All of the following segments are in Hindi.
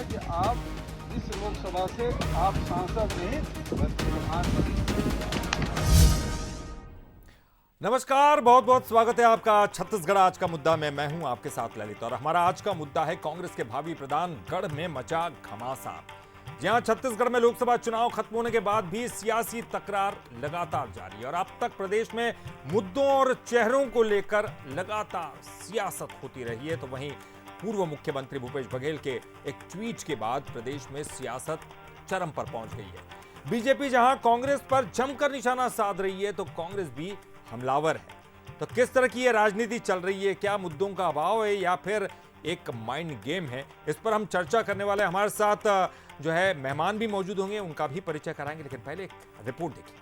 कि आप इस लोकसभा से आप सांसद नहीं बल्कि प्रधानमंत्री। नमस्कार, बहुत बहुत स्वागत है आपका छत्तीसगढ़ आज का मुद्दा में। मैं हूं आपके साथ ललित और हमारा आज का मुद्दा है कांग्रेस के भावी प्रधान गढ़ में मचा घमासान। जहां छत्तीसगढ़ में लोकसभा चुनाव खत्म होने के बाद भी सियासी तकरार लगातार जारी है और अब तक प्रदेश में मुद्दों और चेहरों को लेकर लगातार सियासत होती रही है। तो वहीं पूर्व मुख्यमंत्री भूपेश बघेल के एक ट्वीट के बाद प्रदेश में सियासत चरम पर पहुंच गई है। बीजेपी जहां कांग्रेस पर जमकर निशाना साध रही है तो कांग्रेस भी हमलावर है। तो किस तरह की ये राजनीति चल रही है, क्या मुद्दों का अभाव है या फिर एक माइंड गेम है, इस पर हम चर्चा करने वाले। हमारे साथ जो है मेहमान भी मौजूद होंगे, उनका भी परिचय कराएंगे, लेकिन पहले एक रिपोर्ट देखिए।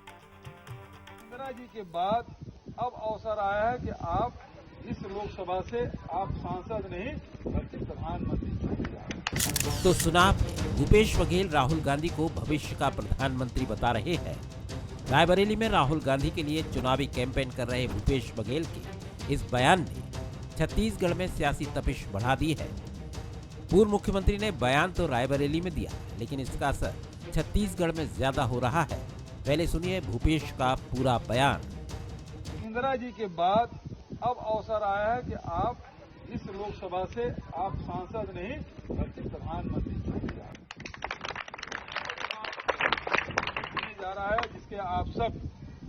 इंदिरा जी के बाद अब अवसर आया है कि आप इस लोकसभा से आप सांसद नहीं बल्कि प्रधानमंत्री। तो सुना आपने, भूपेश बघेल राहुल गांधी को भविष्य का प्रधानमंत्री बता रहे हैं। रायबरेली में राहुल गांधी के लिए चुनावी कैंपेन कर रहे भूपेश बघेल के इस बयान ने छत्तीसगढ़ में सियासी तपिश बढ़ा दी है। पूर्व मुख्यमंत्री ने बयान तो रायबरेली में दिया, लेकिन इसका असर छत्तीसगढ़ में ज्यादा हो रहा है। पहले सुनिए भूपेश का पूरा बयान। इंदिरा जी के बाद अब अवसर आया है कि आप इस लोकसभा से आप सांसद नहीं बल्कि प्रधानमंत्री जा रहा है, जिसके आप सब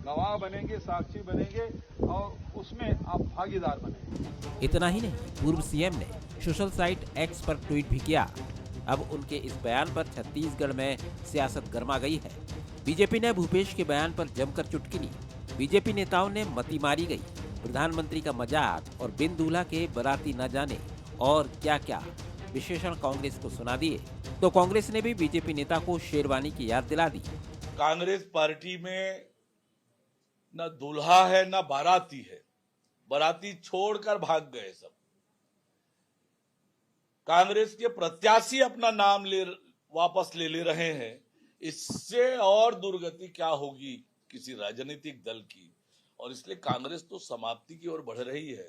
गवाह बनेंगे, साक्षी बनेंगे और उसमें आप भागीदार बनेंगे। इतना ही नहीं, पूर्व सीएम ने सोशल साइट एक्स पर ट्वीट भी किया। अब उनके इस बयान पर छत्तीसगढ़ में सियासत गर्मा गई है। बीजेपी ने भूपेश के बयान पर जमकर चुटकी ली। बीजेपी नेताओं ने मती मारी गई, प्रधानमंत्री का मजाक और बिन दूल्हा के बाराती न जाने और क्या क्या विशेषण कांग्रेस को सुना दिए। तो कांग्रेस ने भी बीजेपी नेता को शेरवानी की याद दिला दी। कांग्रेस पार्टी में न दूल्हा है न बाराती है, बाराती छोड़कर भाग गए सब। कांग्रेस के प्रत्याशी अपना नाम वापस ले रहे हैं। इससे और दुर्गति क्या होगी किसी राजनीतिक दल की, और इसलिए कांग्रेस तो समाप्ति की ओर बढ़ रही है।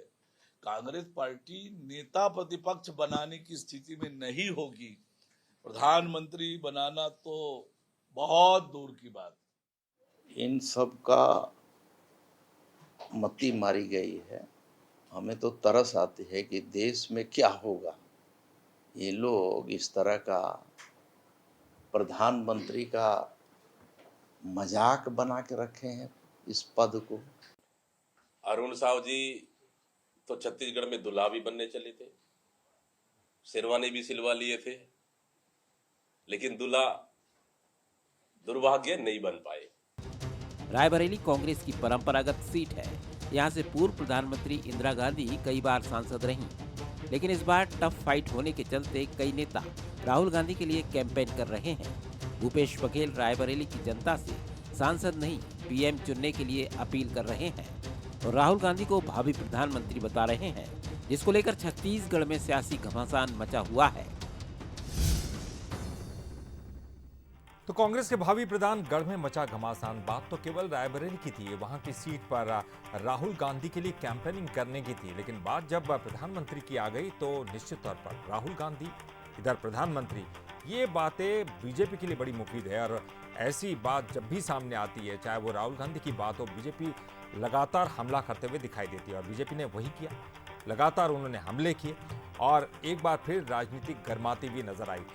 कांग्रेस पार्टी नेता प्रतिपक्ष बनाने की स्थिति में नहीं होगी, प्रधानमंत्री बनाना तो बहुत दूर की बात। इन सब का मती मारी गई है। हमें तो तरस आती है कि देश में क्या होगा। ये लोग इस तरह का प्रधानमंत्री का मजाक बना के रखे हैं इस पद को। अरुण साहु जी तो छत्तीसगढ़ में दूल्हा भी बनने चले थे, शेरवानी भी सिलवा लिए थे, लेकिन दूल्हा दुर्भाग्य नहीं बन पाए। रायबरेली कांग्रेस की परंपरागत सीट है। यहाँ से पूर्व प्रधानमंत्री इंदिरा गांधी कई बार सांसद रहीं, लेकिन इस बार टफ फाइट होने के चलते कई नेता राहुल गांधी के लिए कैंपेन कर रहे हैं। भूपेश बघेल रायबरेली की जनता से सांसद नहीं पीएम चुनने के लिए अपील कर रहे हैं और राहुल गांधी को भावी प्रधानमंत्री बता रहे हैं, जिसको लेकर छत्तीसगढ़ में सियासी घमासान मचा हुआ है। तो कांग्रेस के भावी प्रधान गढ़ में मचा घमासान, बात तो केवल रायबरेली की थी, वहां की सीट पर राहुल गांधी के लिए कैंपेनिंग करने की थी। लेकिन बात जब प्रधानमंत्री की आ गई तो निश्चित तौर पर राहुल गांधी इधर प्रधानमंत्री, ये बातें बीजेपी के लिए बड़ी मुफीद है। और ऐसी बात जब भी सामने आती है, चाहे वो राहुल गांधी की बात हो, बीजेपी लगातार हमला करते हुए दिखाई देती है और बीजेपी ने वही किया। लगातार उन्होंने हमले किए और एक बार फिर राजनीतिक गर्माती भी नजर आई।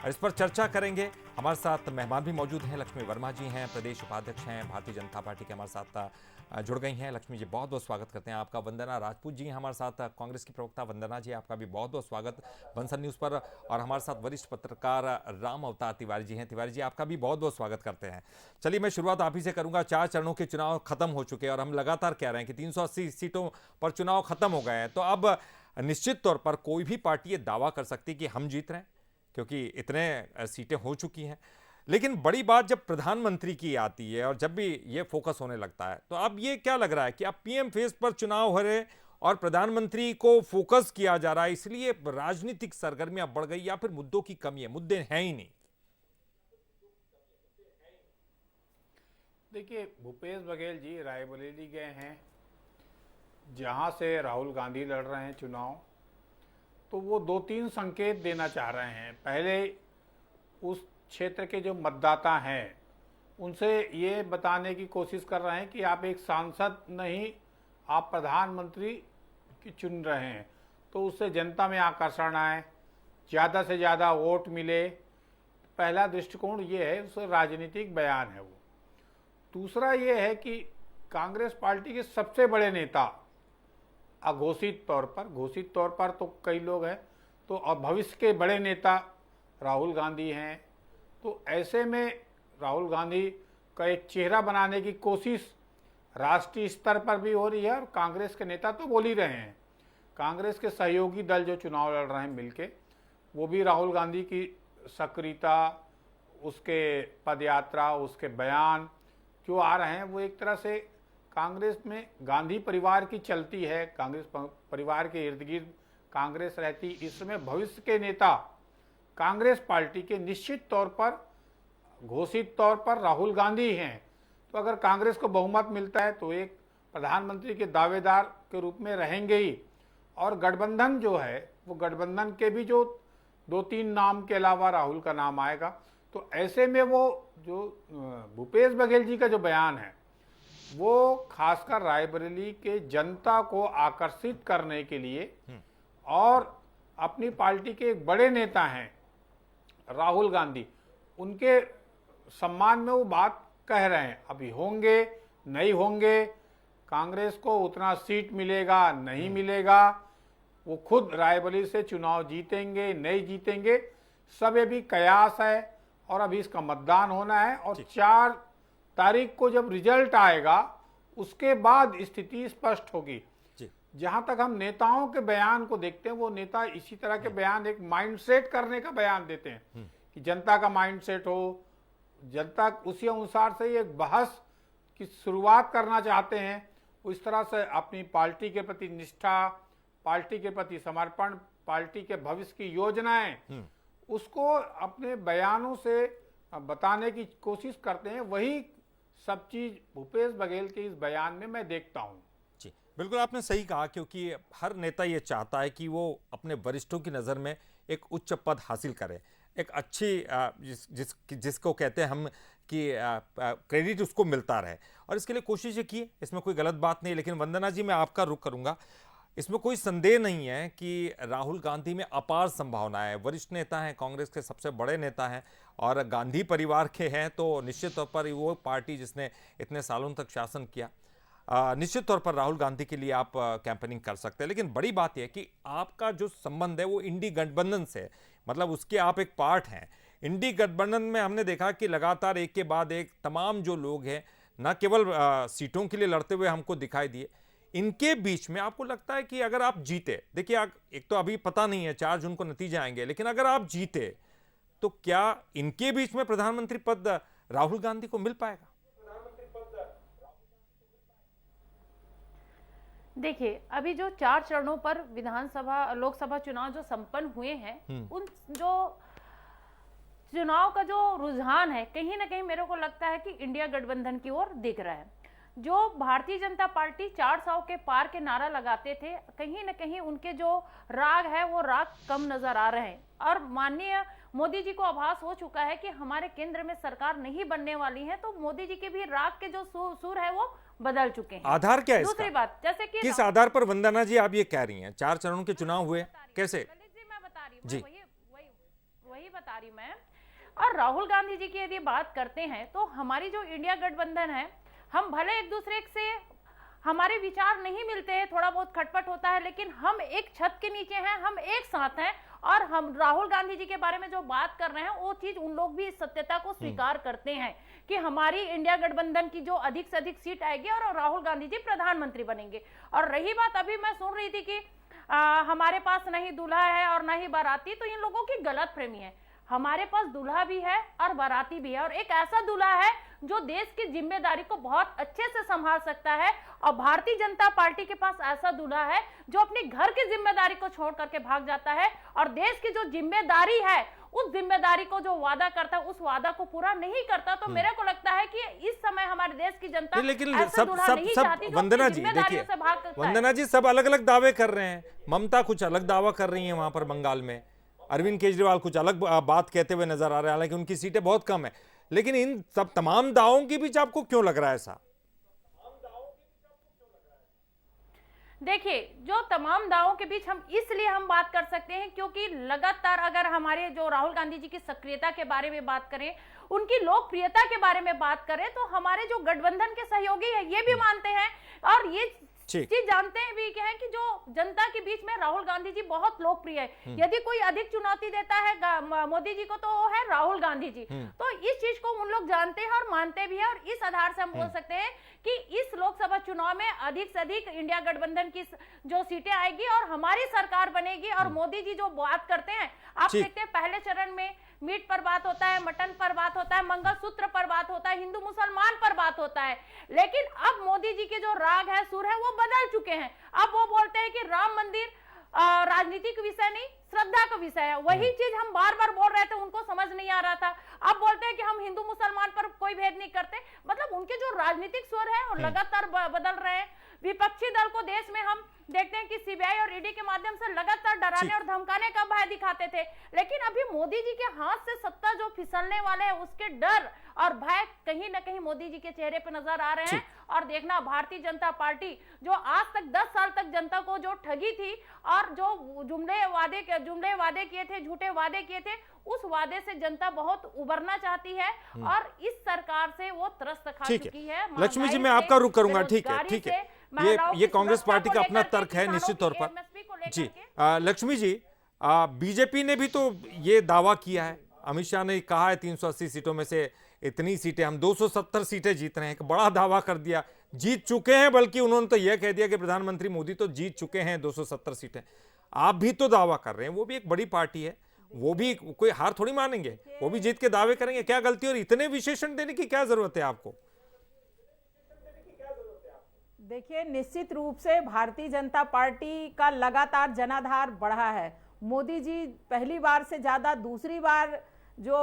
इस पर चर्चा करेंगे। हमारे साथ मेहमान भी मौजूद हैं। लक्ष्मी वर्मा जी हैं, प्रदेश उपाध्यक्ष हैं भारतीय जनता पार्टी के, हमारे साथ जुड़ गई हैं। लक्ष्मी जी बहुत बहुत स्वागत करते हैं आपका। वंदना राजपूत जी हैं हमारे साथ, कांग्रेस की प्रवक्ता। वंदना जी आपका भी बहुत बहुत स्वागत बंसल न्यूज़ पर। और हमारे साथ वरिष्ठ पत्रकार राम अवतार तिवारी जी हैं। तिवारी जी आपका भी बहुत बहुत स्वागत करते हैं। चलिए मैं शुरुआत आप ही से करूंगा। 4 चरणों के चुनाव खत्म हो चुके हैं और हम लगातार कह रहे हैं कि 380 सीटों पर चुनाव खत्म हो गए हैं। तो अब निश्चित तौर पर कोई भी पार्टी ये दावा कर सकती है कि हम जीत रहे हैं, क्योंकि इतने सीटें हो चुकी हैं। लेकिन बड़ी बात जब प्रधानमंत्री की आती है और जब भी ये फोकस होने लगता है, तो अब ये क्या लग रहा है कि अब पीएम फेस पर चुनाव हो रहे और प्रधानमंत्री को फोकस किया जा रहा है, इसलिए राजनीतिक सरगर्मियां बढ़ गई या फिर मुद्दों की कमी है, मुद्दे हैं ही नहीं? देखिए, भूपेश बघेल जी रायबरेली गए हैं, जहां से राहुल गांधी लड़ रहे हैं चुनाव। तो वो 2-3 संकेत देना चाह रहे हैं। पहले उस क्षेत्र के जो मतदाता हैं उनसे ये बताने की कोशिश कर रहे हैं कि आप एक सांसद नहीं, आप प्रधानमंत्री की चुन रहे हैं, तो उससे जनता में आकर्षण आए, ज़्यादा से ज़्यादा वोट मिले। पहला दृष्टिकोण ये है, उस राजनीतिक बयान है वो। दूसरा ये है कि कांग्रेस पार्टी के सबसे बड़े नेता अघोषित तौर पर तो कई लोग हैं, तो अब भविष्य के बड़े नेता राहुल गांधी हैं। तो ऐसे में राहुल गांधी का एक चेहरा बनाने की कोशिश राष्ट्रीय स्तर पर भी हो रही है और कांग्रेस के नेता तो बोल ही रहे हैं। कांग्रेस के सहयोगी दल जो चुनाव लड़ रहे हैं मिलके, वो भी राहुल गांधी की सक्रियता, उसके पदयात्रा, उसके बयान जो आ रहे हैं, वो एक तरह से कांग्रेस में गांधी परिवार की चलती है, कांग्रेस परिवार के इर्द गिर्द कांग्रेस रहती। इसमें भविष्य के नेता कांग्रेस पार्टी के निश्चित तौर पर, घोषित तौर पर राहुल गांधी हैं। तो अगर कांग्रेस को बहुमत मिलता है तो एक प्रधानमंत्री के दावेदार के रूप में रहेंगे ही। और गठबंधन जो है, वो गठबंधन के भी जो 2-3 नाम के अलावा राहुल का नाम आएगा। तो ऐसे में वो जो भूपेश बघेल जी का जो बयान है, वो खासकर रायबरेली के जनता को आकर्षित करने के लिए और अपनी पार्टी के एक बड़े नेता हैं राहुल गांधी, उनके सम्मान में वो बात कह रहे हैं। अभी होंगे नहीं होंगे, कांग्रेस को उतना सीट मिलेगा नहीं मिलेगा, वो खुद रायबरेली से चुनाव जीतेंगे नहीं जीतेंगे, सब ये भी कयास है। और अभी इसका मतदान होना है और 4 तारीख को जब रिजल्ट आएगा उसके बाद स्थिति स्पष्ट होगी। जहां तक हम नेताओं के बयान को देखते हैं, वो नेता इसी तरह के बयान, एक माइंडसेट करने का बयान देते हैं कि जनता का माइंडसेट हो, जनता उसी अनुसार से एक बहस की शुरुआत करना चाहते हैं। उस तरह से अपनी पार्टी के प्रति निष्ठा, पार्टी के प्रति समर्पण, पार्टी के भविष्य की योजनाएं, उसको अपने बयानों से बताने की कोशिश करते हैं। वही सब चीज भूपेश बघेल के इस बयान में मैं देखता हूं। जी, बिल्कुल आपने सही कहा, क्योंकि हर नेता ये चाहता है कि वो अपने वरिष्ठों की नज़र में एक उच्च पद हासिल करे, एक अच्छी जिसको कहते हैं हम कि क्रेडिट उसको मिलता रहे, और इसके लिए कोशिश की। इसमें कोई गलत बात नहीं। लेकिन वंदना जी, मैं आपका रुख करूंगा। इसमें कोई संदेह नहीं है कि राहुल गांधी में अपार संभावना है। वरिष्ठ नेता हैं, कांग्रेस के सबसे बड़े नेता हैं और गांधी परिवार के हैं, तो निश्चित तौर पर वो पार्टी जिसने इतने सालों तक शासन किया, निश्चित तौर पर राहुल गांधी के लिए आप कैंपेनिंग कर सकते हैं। लेकिन बड़ी बात यह है कि आपका जो संबंध है वो इंडी गठबंधन से, मतलब उसके आप एक पार्ट हैं। इंडी गठबंधन में हमने देखा कि लगातार एक के बाद एक तमाम जो लोग हैं, न केवल सीटों के लिए लड़ते हुए हमको दिखाई दिए, इनके बीच में आपको लगता है कि अगर आप जीते, देखिए एक तो अभी पता नहीं है 4 जून को नतीजे आएंगे, लेकिन अगर आप जीते तो क्या इनके बीच में प्रधानमंत्री पद राहुल गांधी को मिल पाएगा? देखिए, अभी जो 4 चरणों पर विधानसभा लोकसभा चुनाव जो संपन्न हुए हैं, उन जो चुनाव का जो रुझान है, कहीं ना कहीं मेरे को लगता है कि इंडिया गठबंधन की ओर दिख रहा है। जो भारतीय जनता पार्टी 400 के पार के नारा लगाते थे, कहीं ना कहीं उनके जो राग है वो राग कम नजर आ रहे हैं। और माननीय मोदी जी को आभास हो चुका है कि हमारे केंद्र में सरकार नहीं बनने वाली है, तो मोदी जी के भी राग के जो सुर है वो बदल चुके हैं। आधार क्या है इसका? दूसरी बात, जैसे कि किस आधार पर वंदना जी आप ये कह रही हैं 4 चरणों के चुनाव हुए, कैसे? मैं बता रही हूँ, वही बता रही मैं। और राहुल गांधी जी की यदि बात करते हैं तो हमारी जो इंडिया गठबंधन है, हम भले एक दूसरे से हमारे विचार नहीं मिलते हैं, थोड़ा बहुत खटपट होता है, लेकिन हम एक छत के नीचे हैं, हम एक साथ हैं। और हम राहुल गांधी जी के बारे में जो बात कर रहे हैं, वो चीज उन लोग भी इस सत्यता को स्वीकार करते हैं कि हमारी इंडिया गठबंधन की जो अधिक से अधिक सीट आएगी और राहुल गांधी जी प्रधानमंत्री बनेंगे। और रही बात, अभी मैं सुन रही थी कि हमारे पास नहीं दूल्हा है और ना ही बाराती, तो इन लोगों की गलत फहमी है। हमारे पास दूल्हा भी है और बाराती भी है, और एक ऐसा दूल्हा है जो देश की जिम्मेदारी को बहुत अच्छे से संभाल सकता है। और भारतीय जनता पार्टी के पास ऐसा दूल्हा है जो अपने घर की जिम्मेदारी को छोड़ करके भाग जाता है और देश की जो जिम्मेदारी है, उस जिम्मेदारी को जो वादा करता है, उस वादा को पूरा नहीं करता। तो मेरे को लगता है कि इस समय हमारे देश की जनता लेकिन ऐसा दूल्हा नहीं चाहती जो वंदना जी, जिम्मेदारियों से भाग सकता है। वंदना जी, सब अलग अलग दावे कर रहे हैं। ममता कुछ अलग दावा कर रही है वहां पर बंगाल में, अरविंद केजरीवाल कुछ अलग बात कहते हुए नजर आ रहे हैं, हालांकि उनकी सीटें बहुत कम है। लेकिन इन सब तमाम दावों के बीच आपको क्यों लग रहा है ऐसा? देखिए, जो तमाम दावों के बीच हम इसलिए बात कर सकते हैं क्योंकि लगातार अगर हमारे जो राहुल गांधी जी की सक्रियता के बारे में बात करें, उनकी लोकप्रियता के बारे में बात करें, तो हमारे जो गठबंधन के सहयोगी है ये भी मानते हैं और ये चीज जानते हैं भी क्या है कि जो जनता के बीच में राहुल गांधी जी बहुत लोकप्रिय है। यदि कोई अधिक चुनौती देता है मोदी जी को तो वो है राहुल गांधी जी। तो इस चीज को उन लोग जानते हैं और मानते भी है और इस आधार से हम बोल सकते हैं कि इस लोकसभा चुनाव में अधिक से अधिक इंडिया गठबंधन की जो सीटें आएगी और हमारी सरकार बनेगी। और मोदी जी जो बात करते हैं, आप देखते हैं पहले चरण में मीट पर बात होता है, मटन पर बात होता है, मंगलसूत्र पर बात होता है, हिंदू मुसलमान पर बात होता है। लेकिन अब मोदी जी के जो राग है, सुर है, वो बदल चुके हैं। अब वो बोलते हैं कि राम मंदिर राजनीतिक विषय नहीं, श्रद्धा का विषय है। वही चीज हम बार बार बोल रहे थे, उनको समझ नहीं आ रहा था। अब बोलते हैं कि हम हिंदू मुसलमान पर कोई भेद नहीं करते। मतलब उनके जो राजनीतिक स्वर है वो लगातार बदल रहे हैं। विपक्षी दल को देश में हम देखते हैं कि सीबीआई और ईडी के माध्यम से लगातार डराने और धमकाने का भय दिखाते थे, लेकिन अभी मोदी जी के हाथ से सत्ता जो फिसलने वाले हैं उसके डर और भय कहीं ना कहीं मोदी जी के चेहरे पे नजर आ रहे हैं। और देखना, भारतीय जनता पार्टी जो आज तक 10 साल तक जनता को जो ठगी थी और जो जुमले वादे किए थे, झूठे वादे किए थे, उस वादे से जनता बहुत उबरना चाहती है और इस सरकार से वो त्रस्त खा चुकी है। लक्ष्मी जी, मैं आपका रुख करूंगा। ठीक है, ये कांग्रेस पार्टी का अपना तर्क है निश्चित तौर पर। जी लक्ष्मी जी, बीजेपी ने भी तो ये दावा किया है, अमित शाह ने कहा है 380 सीटों में से इतनी सीटें, हम 270 सीटें जीत रहे हैं। एक बड़ा दावा कर दिया, जीत चुके हैं, बल्कि उन्होंने तो यह कह दिया कि प्रधानमंत्री मोदी तो जीत चुके हैं 270 सीटें। आप भी तो दावा कर रहे हैं, वो भी एक बड़ी पार्टी है, वो भी कोई हार थोड़ी मानेंगे, वो भी जीत के दावे करेंगे। क्या गलती और इतने विशेषण देने की क्या जरूरत है आपको? देखिए, निश्चित रूप से भारतीय जनता पार्टी का लगातार जनाधार बढ़ा है। मोदी जी पहली बार से ज्यादा दूसरी बार जो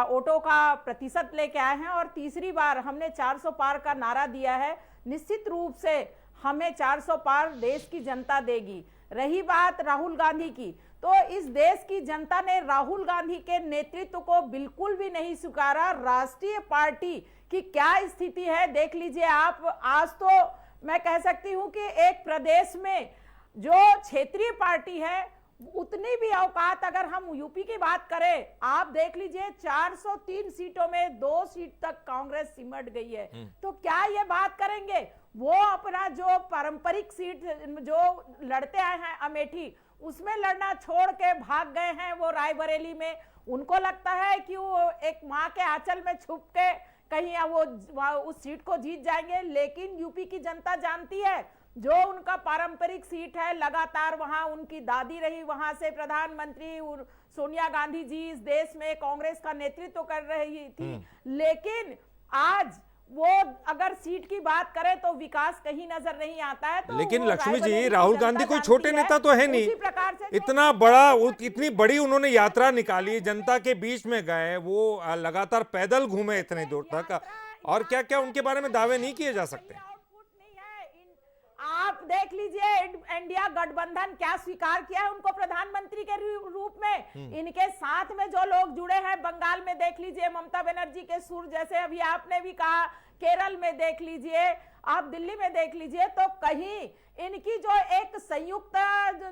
वोटों का प्रतिशत लेके आए हैं और तीसरी बार हमने 400 पार का नारा दिया है। निश्चित रूप से हमें 400 पार देश की जनता देगी। रही बात राहुल गांधी की, तो इस देश की जनता ने राहुल गांधी के नेतृत्व को बिल्कुल भी नहीं स्वीकारा। राष्ट्रीय पार्टी की क्या स्थिति है देख लीजिए आप। आज तो मैं कह सकती हूं कि एक प्रदेश में जो क्षेत्रीय पार्टी है उतनी भी औकात, अगर हम यूपी की बात करें, आप देख लीजिए 403 सीटों में 2 सीट तक कांग्रेस सिमट गई है। तो क्या ये बात करेंगे? वो अपना जो पारंपरिक सीट जो लड़ते आए हैं अमेठी, उसमें लड़ना छोड़ के भाग गए हैं वो रायबरेली में। उनको लगता है कि वो एक माँ के आंचल में छुप के कहीं वो उस सीट को जीत जाएंगे। लेकिन यूपी की जनता जानती है, जो उनका पारंपरिक सीट है, लगातार वहां उनकी दादी रही, वहां से प्रधानमंत्री सोनिया गांधी जी इस देश में कांग्रेस का नेतृत्व कर रही थी। लेकिन आज वो अगर सीट की बात करें तो विकास कहीं नजर नहीं आता है। तो लेकिन लक्ष्मी जी, राहुल गांधी कोई छोटे नेता तो है नहीं, इतना बड़ा, इतनी बड़ी उन्होंने यात्रा निकाली, जनता के बीच में गए, वो लगातार पैदल घूमे इतने दूर तक, और क्या क्या उनके बारे में दावे नहीं किए जा सकते? आप देख लीजिए इंडिया गठबंधन क्या स्वीकार किया है उनको प्रधानमंत्री के रूप में। इनके साथ में जो लोग जुड़े हैं, बंगाल में देख लीजिए ममता बनर्जी के सुर जैसे, अभी आपने भी कहा, केरल में देख लीजिए, आप दिल्ली में देख लीजिए, तो कहीं इनकी जो एक संयुक्त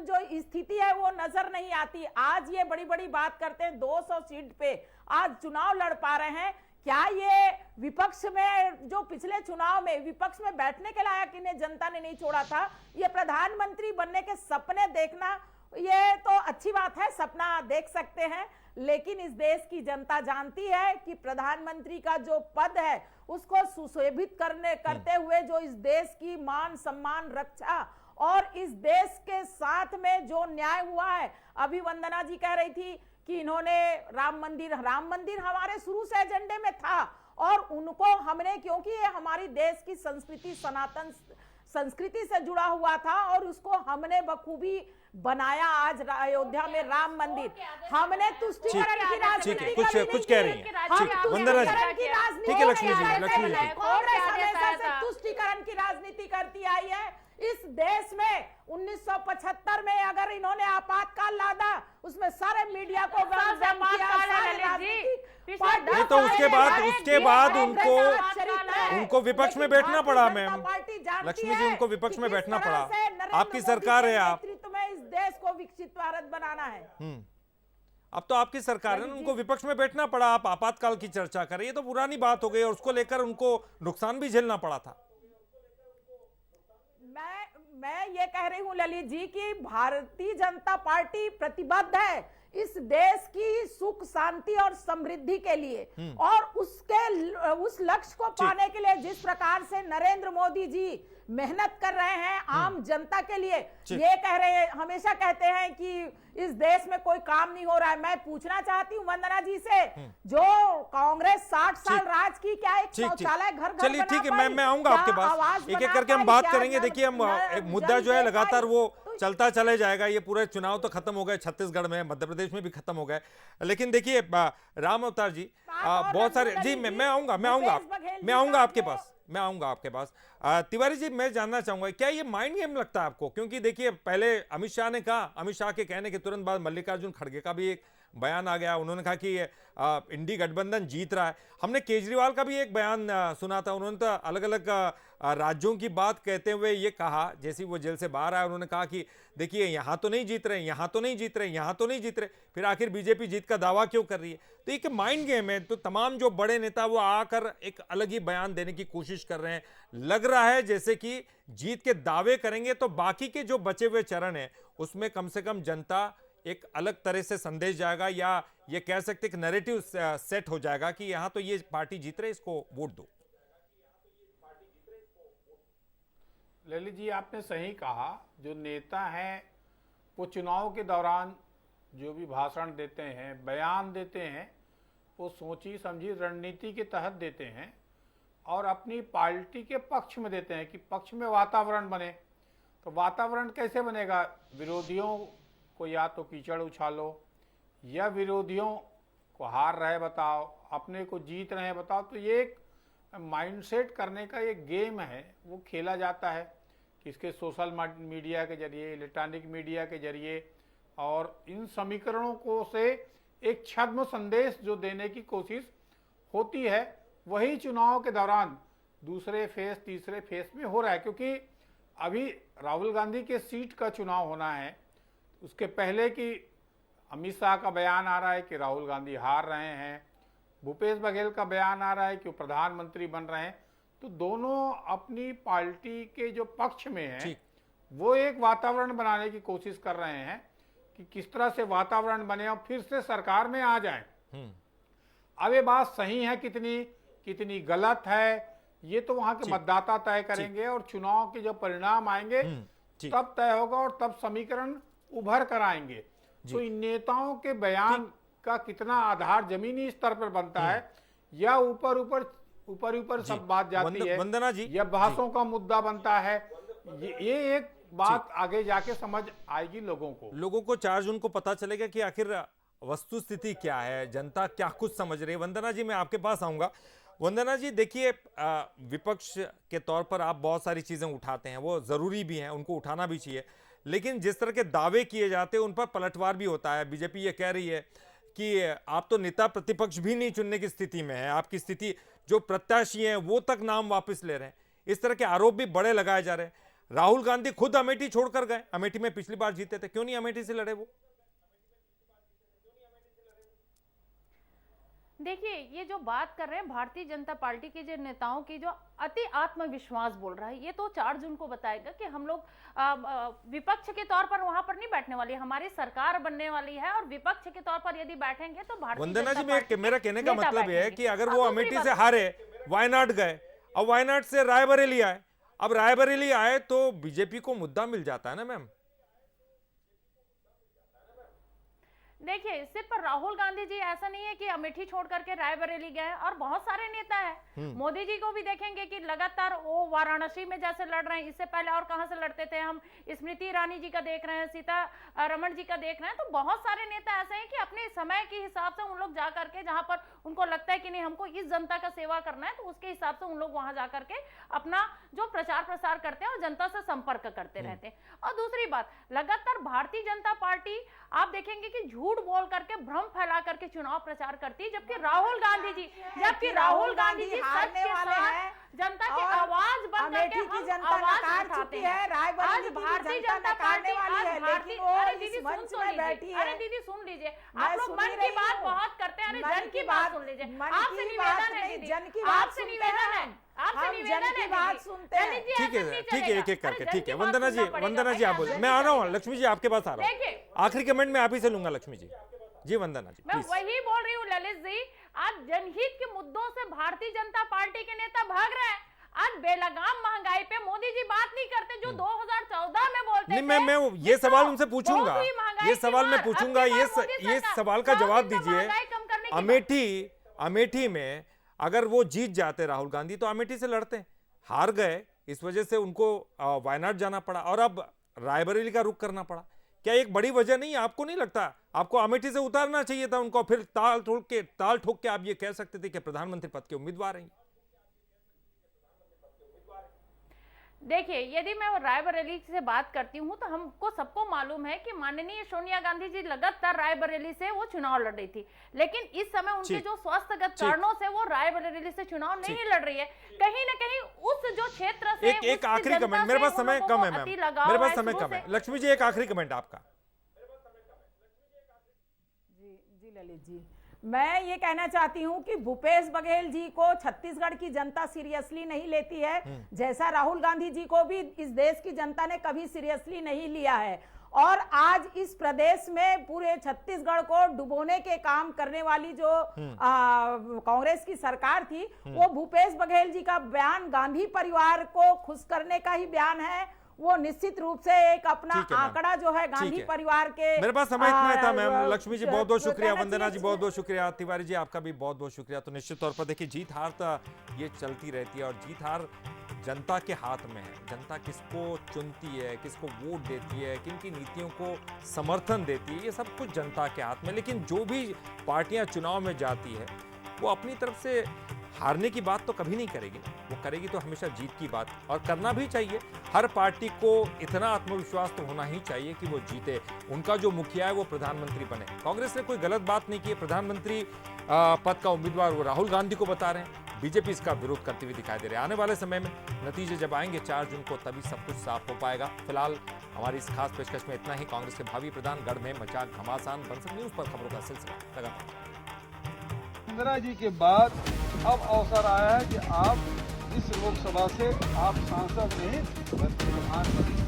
जो स्थिति है वो नजर नहीं आती। आज ये बड़ी बड़ी बात करते हैं, 200 सीट पे आज चुनाव लड़ पा रहे हैं। क्या ये विपक्ष में, जो पिछले चुनाव में विपक्ष में बैठने के लायक इन्हें जनता ने नहीं छोड़ा था, ये प्रधानमंत्री बनने के सपने देखना, ये तो अच्छी बात है, सपना देख सकते हैं। लेकिन इस देश की जनता जानती है कि प्रधानमंत्री का जो पद है उसको सुशोभित करते हुए जो इस देश की मान सम्मान रक्षा और इस देश के साथ में जो न्याय हुआ है। अभी वंदना जी कह रही थी कि इन्होंने राम मंदिर हमारे शुरू से एजेंडे में था और उनको हमने, क्योंकि ये हमारी देश की संस्कृति, सनातन संस्कृति से जुड़ा हुआ था और उसको हमने बखूबी बनाया। आज अयोध्या में राम मंदिर हमने तुष्टिकरण की राजनीति, कुछ कह रही है वंदना जी, ठीक है लक्ष्मी जी, लक्ष्मी जी, कांग्रेस हमेशा से तुष्टिकरण की राजनीति करती आई है। इस देश में 1975 में अगर इन्होंने आपातकाल लादा, उसमें सारे मीडिया को नहीं तो उसके बाद उनको विपक्ष में बैठना पड़ा। मैम लक्ष्मी जी, उनको विपक्ष में बैठना पड़ा। आपकी सरकार है, आप तुम्हें इस देश को विकसित भारत बनाना है। अब तो आपकी सरकार है, उनको विपक्ष में बैठना पड़ा। आप आपातकाल की चर्चा करें, ये तो पुरानी बात हो गई और उसको लेकर उनको नुकसान भी झेलना पड़ा था। मैं ये कह रही हूं ललित जी कि भारतीय जनता पार्टी प्रतिबद्ध है इस देश की सुख शांति और समृद्धि के लिए, और उस लक्ष्य को पाने के लिए जिस प्रकार से नरेंद्र मोदी जी मेहनत कर रहे हैं आम जनता के लिए, ये कह रहे हैं, हमेशा कहते हैं कि इस देश में कोई काम नहीं हो रहा है। मैं पूछना चाहती हूँ वंदना जी से, जो कांग्रेस 60 साल राज की, क्या एक शौचालय घर घर चलिए ठीक है, मैं आऊंगा आपके पास, एक एक करके हम बात करेंगे। देखिए हम एक मुद्दा जो है लगातार वो चलता चले जाएगा। ये पूरे चुनाव तो खत्म हो गए, छत्तीसगढ़ में, मध्य प्रदेश में भी खत्म हो गए, लेकिन देखिए राम अवतार जी बहुत सारे जी, मैं आऊंगा आपके पास। तिवारी जी, मैं जानना चाहूंगा क्या ये माइंड गेम लगता है आपको? क्योंकि देखिए पहले अमित शाह ने कहा, अमित शाह के कहने के तुरंत बाद मल्लिकार्जुन खड़गे का भी एक बयान आ गया, उन्होंने कहा कि इंडी गठबंधन जीत रहा है। हमने केजरीवाल का भी एक बयान सुना था, उन्होंने तो अलग अलग राज्यों की बात कहते हुए ये कहा, जैसे वो जेल से बाहर आए उन्होंने कहा कि देखिए यहाँ तो नहीं जीत रहे, यहाँ तो नहीं जीत रहे, यहाँ तो नहीं जीत रहे, फिर आखिर बीजेपी जीत का दावा क्यों कर रही है? तो एक माइंड गेम है। तो तमाम जो बड़े नेता वो आकर एक अलग ही बयान देने की कोशिश कर रहे हैं। लग रहा है जैसे कि जीत के दावे करेंगे तो बाकी के जो बचे हुए चरण है उसमें कम से कम जनता एक अलग तरह से संदेश जाएगा, या ये कह सकते एक नैरेटिव सेट हो जाएगा कि यहाँ तो ये पार्टी जीत रहे, इसको वोट दो। ललित जी, आपने सही कहा, जो नेता हैं वो चुनाव के दौरान जो भी भाषण देते हैं, बयान देते हैं, वो सोची समझी रणनीति के तहत देते हैं और अपनी पार्टी के पक्ष में देते हैं कि पक्ष में वातावरण बने। तो वातावरण कैसे बनेगा? विरोधियों को या तो कीचड़ उछालो, या विरोधियों को हार रहे बताओ, अपने को जीत रहे बताओ। तो ये एक माइंडसेट करने का एक गेम है, वो खेला जाता है किसके सोशल मीडिया के जरिए, इलेक्ट्रॉनिक मीडिया के जरिए, और इन समीकरणों को से एक छद्म संदेश जो देने की कोशिश होती है, वही चुनाव के दौरान दूसरे फेज तीसरे फेज में हो रहा है। क्योंकि अभी राहुल गांधी के सीट का चुनाव होना है, उसके पहले कि अमित शाह का बयान आ रहा है कि राहुल गांधी हार रहे हैं, भूपेश बघेल का बयान आ रहा है कि वो प्रधानमंत्री बन रहे हैं। तो दोनों अपनी पार्टी के जो पक्ष में हैं वो एक वातावरण बनाने की कोशिश कर रहे हैं कि किस तरह से वातावरण बने और फिर से सरकार में आ जाएं। अब ये बात सही है कितनी गलत है, ये तो वहां के मतदाता तय करेंगे, और चुनाव के जो परिणाम आएंगे तब तय होगा और तब समीकरण उभर कर आएंगे। तो इन नेताओं के बयान का कितना आधार जमीनी स्तर पर बनता है, या ऊपर सब बात जाती है, वंदना जी, या बहसों का मुद्दा बनता है, ये एक बात आगे जाके समझ आएगी लोगों को। 4 जून को पता चलेगा कि आखिर वस्तु स्थिति क्या है, जनता क्या कुछ समझ रही है। वंदना जी, मैं आपके पास आऊंगा। वंदना जी, देखिए विपक्ष के तौर पर आप बहुत सारी चीजें उठाते हैं, वो जरूरी भी हैं, उनको उठाना भी चाहिए, लेकिन जिस तरह के दावे किए जाते हैं उन पर पलटवार भी होता है। बीजेपी ये कह रही है कि आप तो नेता प्रतिपक्ष भी नहीं चुनने की स्थिति में है, आपकी स्थिति जो प्रत्याशी हैं वो तक नाम वापस ले रहे हैं। इस तरह के आरोप भी बड़े लगाए जा रहे हैं। राहुल गांधी खुद अमेठी छोड़कर गए, अमेठी में पिछली बार जीते थे, क्यों नहीं अमेठी से लड़े वो? देखिए, ये जो बात कर रहे हैं भारतीय जनता पार्टी के जो नेताओं की जो अति आत्मविश्वास बोल रहा है, ये तो 4 जून को बताएगा कि हम लोग विपक्ष के तौर पर वहां पर नहीं बैठने वाली, हमारी सरकार बनने वाली है, और विपक्ष के तौर पर यदि बैठेंगे तो भारतीय वंदना जी, मेरा कहने का मतलब ये है कि अगर वो अमेठी से हारे, वायनाड गए, अब वायनाड से रायबरेली आए, अब रायबरेली आए तो बीजेपी को मुद्दा मिल जाता है ना मैम? देखिए, सिर्फ राहुल गांधी जी ऐसा नहीं है कि अमेठी छोड़ करके रायबरेली गए, और बहुत सारे नेता हैं। मोदी जी को भी देखेंगे कि लगातार वो वाराणसी में जैसे लड़ रहे हैं, इससे पहले और कहां से लड़ते थे, हम स्मृति ईरानी जी का देख रहे हैं, सीतारमण जी का देख रहे हैं। तो बहुत सारे नेता ऐसे हैं कि अपने समय के हिसाब से उन लोग जा करके, जहां पर उनको लगता है कि नहीं हमको इस जनता का सेवा करना है, तो उसके हिसाब से उन लोग वहां जाकर के अपना जो प्रचार प्रसार करते हैं और जनता से संपर्क करते रहते हैं। और दूसरी बात, लगातार भारतीय जनता पार्टी आप देखेंगे कि झूठ बोल करके, भ्रम फैला करके चुनाव प्रचार करती है, जबकि राहुल गांधी जी सच के साथ जनता की आवाज बन करके हम आवाज उठाते हैं। आज भारतीय जनता पार्टी, अरे दीदी सुन तो लीजिए, अरे दीदी सुन लीजिए, आप लोग मन की बात बहुत करते हैं, अरे जन की बात सुन लीजिए। आपसे निवेदन है दीदी, आपसे निवेदन है, आपसे निवेदन है, ठीक है, ठीक है, एक एक करके, ठीक है। वंदना जी आप बोले, मैं आ रहा हूँ, लक्ष्मी जी आपके पास आ रहा हूँ, आखिरी कमेंट में आप ही से लूंगा। लक्ष्मी जी वंदना जी, मैं वही बोल रही हूँ ललित जी, आज जनहित के मुद्दों से भारतीय जनता पार्टी के नेता भाग रहे हैं। आज बेलगाम महंगाई पे मोदी जी बात नहीं करते, जो 2014 में बोलते थे। मैं ये सवाल उनसे पूछूंगा, ये सवाल मैं पूछूंगा, ये सवाल का जवाब दीजिए। अमेठी में अगर वो जीत जाते राहुल गांधी तो अमेठी से लड़ते, हार गए, इस वजह से उनको वायनाड जाना पड़ा और अब रायबरेली का रुख करना पड़ा। क्या एक बड़ी वजह नहीं, आपको नहीं लगता आपको अमेठी से उतारना चाहिए था उनको, फिर ताल ठोक के आप ये कह सकते थे कि प्रधानमंत्री पद के उम्मीदवार हैं? देखिए, यदि मैं रायबरेली से बात करती हूं तो हमको सबको मालूम है कि माननीय सोनिया गांधी जी लगातार रायबरेली से वो चुनाव लड़ रही थी, लेकिन इस समय उनके जो स्वास्थ्यगत कारणों से वो रायबरेली से चुनाव नहीं लड़ रही है। कहीं ना कहीं उस जो क्षेत्र से एक आखिरी कमेंट, मेरे पास समय कम है मैम, मेरे पास समय कम है। लक्ष्मी जी एक आखिरी कमेंट आपका। जी ललित जी, मैं ये कहना चाहती हूं कि भूपेश बघेल जी को छत्तीसगढ़ की जनता सीरियसली नहीं लेती है, जैसा राहुल गांधी जी को भी इस देश की जनता ने कभी सीरियसली नहीं लिया है। और आज इस प्रदेश में पूरे छत्तीसगढ़ को डुबोने के काम करने वाली जो कांग्रेस की सरकार थी, वो भूपेश बघेल जी का बयान गांधी परिवार को खुश करने का ही बयान है। वो निश्चित रूप से एक अपना आंकड़ा जो है गांधी परिवार के। मेरे पास समय इतना था मैम। लक्ष्मी जी बहुत बहुत शुक्रिया, वंदना जी बहुत बहुत शुक्रिया, तिवारी जी आपका भी बहुत बहुत शुक्रिया। तो निश्चित तौर पर देखिए, जीत हार तो ये चलती रहती है और जीत हार जनता के हाथ में है। जनता किसको चुनती है, किसको वोट देती है, किन की नीतियों को समर्थन देती है, ये सब कुछ जनता के हाथ में। लेकिन जो भी पार्टियां चुनाव में जाती है वो अपनी तरफ से हारने की बात तो कभी नहीं करेगी, वो करेगी तो हमेशा जीत की बात, और करना भी चाहिए। हर पार्टी को इतना आत्मविश्वास तो होना ही चाहिए कि वो जीते, उनका जो मुखिया है वो प्रधानमंत्री बने। कांग्रेस ने कोई गलत बात नहीं की, प्रधानमंत्री पद का उम्मीदवार वो राहुल गांधी को बता रहे हैं, बीजेपी इसका विरोध करती हुई दिखाई दे रही है। आने वाले समय में नतीजे जब आएंगे 4 जून को, तभी सब कुछ साफ हो पाएगा। फिलहाल हमारी इस खास पेशकश में इतना ही। कांग्रेस के भावी प्रधान गढ़ में मचा घमासान। बंसल न्यूज पर खबरों का सिलसिला लगातार। इंदिरा जी के बाद अब अवसर आया है कि आप इस लोकसभा से आप सांसद नहीं बल्कि प्रधानमंत्री